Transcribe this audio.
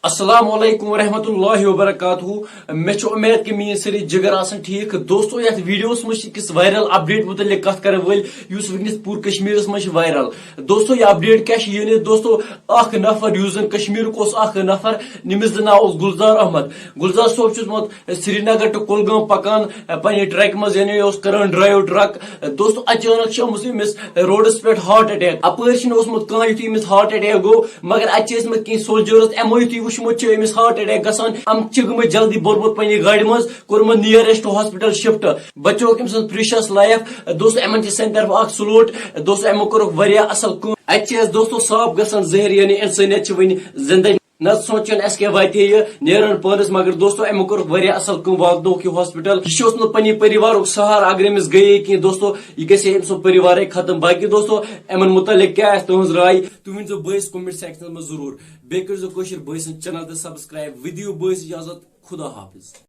السلام علیکم ورحمۃ اللہ وبرکاتہ میں امید کہ میری ساری جگر آسن ٹھیک دوستو یت ویڈیوس مجھ وائرل اپڈیٹ متعلق کت کر ول اس ونکس پور کشمیر مجھ وائرل دوستو یہ اپڈیٹ کیا یہ دوستو اخ نفر یس زن کشمیر اخ نفر نمس ناو گلزار احمد گلزار صوب چھ سری نگر ٹو کلگام پکان پنہ ٹرک مز یعنی کران ڈرائیو ٹرک دوستو اچانک امس روڈس پہ ہارٹ اٹیک اپر کان یتھ امس ہارٹ اٹیک گو مگر اتہ کی سولجرز امو یتھ وچمت امس ہارٹ اٹیک گسان ام گمت جلدی برمت پنہ گاڑی مز کورمت نیرسٹ ہاسپٹل شفٹ بچو ام سن پریشس لائف دوستو امن سن طرف اخ سلوٹ دوستو امو کورک واریاہ اصل کام اتہ دوستو صاف گسان زہر یعنی انسانیت ون زندہ نہ سوچان اس کے وات یہ نیران پانس مگر دوستو امو کورک واریاہ اصل کام واتنوک یہ ہاسپٹل یہ پنہ پریوار سہار اگر امس گئی کہ دوستو یہ گھے ام سن پریوار ختم باقی دوستو امن متعلق کیا تہذ رائے تھی ونزو بس کمنٹ سیکشن میں ضرور بیٚیہِ کٔرزیٚو کٲشِر بٲے سٕنٛدۍ چینل تہِ سبسکرایب ودیو بٲیس اجازت خدا حافظ